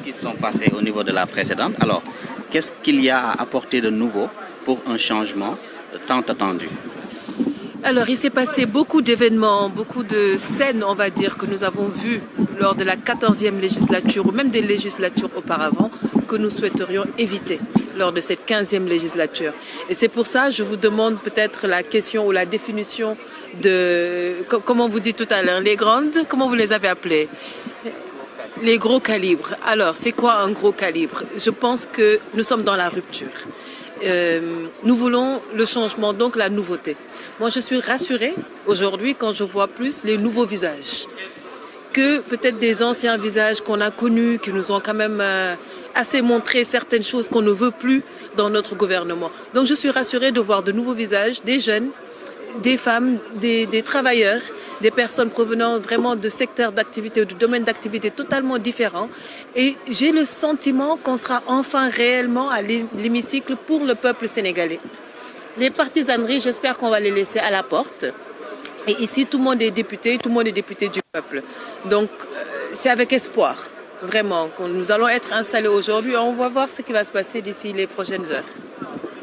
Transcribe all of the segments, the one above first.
qui sont passés au niveau de la précédente. Alors, qu'est-ce qu'il y a à apporter de nouveau pour un changement tant attendu? Alors, il s'est passé beaucoup d'événements, beaucoup de scènes, on va dire, que nous avons vues lors de la 14e législature ou même des législatures auparavant, que nous souhaiterions éviter lors de cette 15e législature. Et c'est pour ça que je vous demande peut-être la question ou la définition de, comment vous dites tout à l'heure, les grandes, comment vous les avez appelées? Les gros calibres. Alors, c'est quoi un gros calibre? Je pense que nous sommes dans la rupture. Nous voulons le changement, donc la nouveauté. Moi, je suis rassurée aujourd'hui quand je vois plus les nouveaux visages que peut-être des anciens visages qu'on a connus, qui nous ont quand même assez montré certaines choses qu'on ne veut plus dans notre gouvernement. Donc, je suis rassurée de voir de nouveaux visages, des jeunes, des femmes, des travailleurs, des personnes provenant vraiment de secteurs d'activité ou de domaines d'activité totalement différents. Et j'ai le sentiment qu'on sera enfin réellement à l'hémicycle pour le peuple sénégalais. Les partisaneries, j'espère qu'on va les laisser à la porte. Et ici, tout le monde est député, tout le monde est député du peuple. Donc, c'est avec espoir, vraiment, que nous allons être installés aujourd'hui. On va voir ce qui va se passer d'ici les prochaines heures.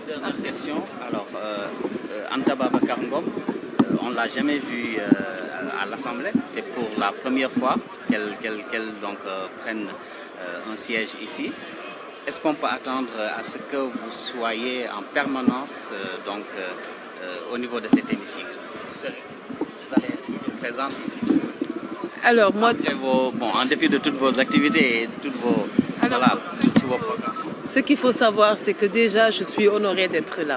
Dernière question. Alors, Anta Babacar Ngom, on ne l'a jamais vue à l'Assemblée. C'est pour la première fois qu'elle prenne un siège ici. Est-ce qu'on peut attendre à ce que vous soyez en permanence au niveau de cet hémicycle? Vous allez être toujours présente ici? Alors, moi, en dépit de toutes vos activités et tous vos programmes. Ce qu'il faut savoir, c'est que déjà, je suis honorée d'être là,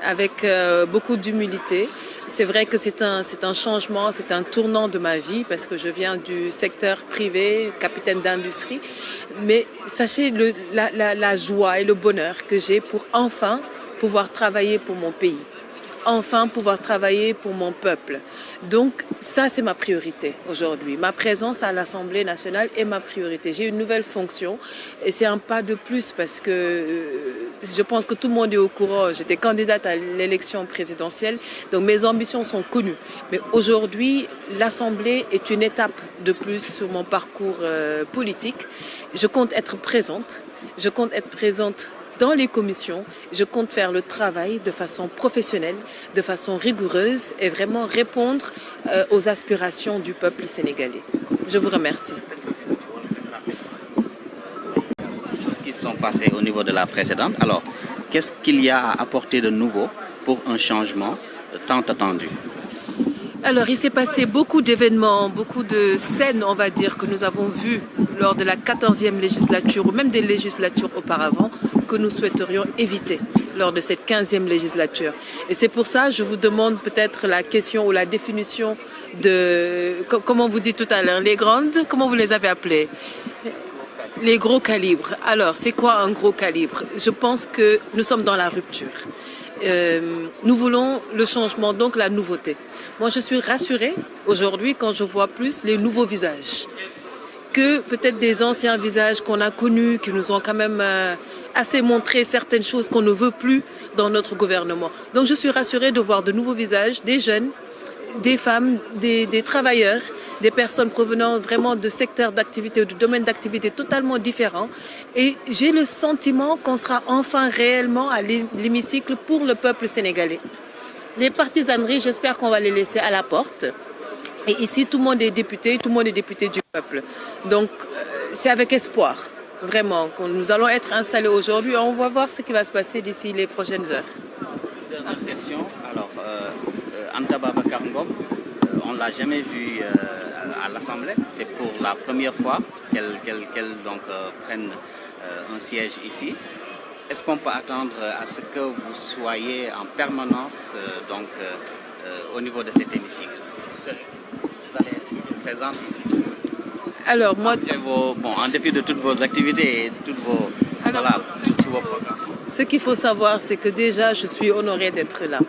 avec beaucoup d'humilité. C'est vrai que c'est un changement, c'est un tournant de ma vie, parce que je viens du secteur privé, capitaine d'industrie. Mais sachez la joie et le bonheur que j'ai pour enfin pouvoir travailler pour mon pays. Enfin pouvoir travailler pour mon peuple. Donc ça, c'est ma priorité aujourd'hui. Ma présence à l'Assemblée nationale est ma priorité. J'ai une nouvelle fonction et c'est un pas de plus parce que je pense que tout le monde est au courant. J'étais candidate à l'élection présidentielle, donc mes ambitions sont connues. Mais aujourd'hui, l'Assemblée est une étape de plus sur mon parcours politique. Je compte être présente. Je compte être présente dans les commissions. Je compte faire le travail de façon professionnelle, de façon rigoureuse et vraiment répondre aux aspirations du peuple sénégalais. Je vous remercie. Choses qui sont passées au niveau de la précédente. Alors, qu'est-ce qu'il y a à apporter de nouveau pour un changement tant attendu? Alors, il s'est passé beaucoup d'événements, beaucoup de scènes, on va dire, que nous avons vues lors de la 14e législature ou même des législatures auparavant, que nous souhaiterions éviter lors de cette 15e législature. Et c'est pour ça que je vous demande peut-être la question ou la définition de, comment vous dites tout à l'heure, les grandes, comment vous les avez appelées? Les gros calibres. Alors, c'est quoi un gros calibre? Je pense que nous sommes dans la rupture. Nous voulons le changement, donc la nouveauté. Moi, je suis rassurée aujourd'hui quand je vois plus les nouveaux visages que peut-être des anciens visages qu'on a connus, qui nous ont quand même assez montré certaines choses qu'on ne veut plus dans notre gouvernement. Donc, je suis rassurée de voir de nouveaux visages, des jeunes, des femmes, des travailleurs, des personnes provenant vraiment de secteurs d'activité ou de domaines d'activité totalement différents. Et j'ai le sentiment qu'on sera enfin réellement à l'hémicycle pour le peuple sénégalais. Les partisaneries, j'espère qu'on va les laisser à la porte. Et ici, tout le monde est député, tout le monde est député du peuple. Donc, c'est avec espoir, vraiment, que nous allons être installés aujourd'hui. On va voir ce qui va se passer d'ici les prochaines heures. Dernière question. Alors, Anta Babacar Ngom, on ne l'a jamais vue à l'Assemblée. C'est pour la première fois qu'elle prenne un siège ici. Est-ce qu'on peut attendre à ce que vous soyez en permanence au niveau de cet hémicycle? Vous allez être toujours présente ici? Alors, moi, en dépit de toutes vos activités et tous vos programmes. Ce qu'il faut savoir, c'est que déjà, je suis honorée d'être là,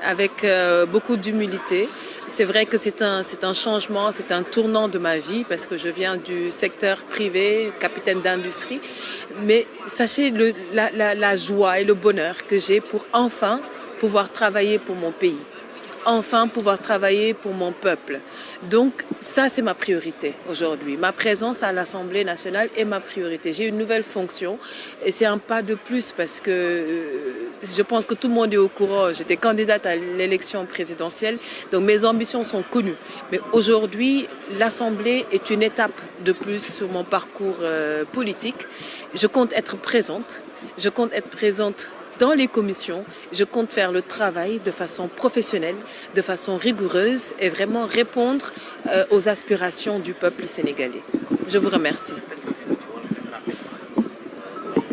avec beaucoup d'humilité. C'est vrai que c'est un changement, c'est un tournant de ma vie, parce que je viens du secteur privé, capitaine d'industrie. Mais sachez la joie et le bonheur que j'ai pour enfin pouvoir travailler pour mon pays. enfin pouvoir travailler pour mon peuple. Donc ça, c'est ma priorité aujourd'hui. Ma présence à l'Assemblée nationale est ma priorité. J'ai une nouvelle fonction et c'est un pas de plus parce que je pense que tout le monde est au courant. J'étais candidate à l'élection présidentielle, donc mes ambitions sont connues. Mais aujourd'hui, l'Assemblée est une étape de plus sur mon parcours politique. Je compte être présente. Je compte être présente dans les commissions. Je compte faire le travail de façon professionnelle, de façon rigoureuse et vraiment répondre aux aspirations du peuple sénégalais. Je vous remercie.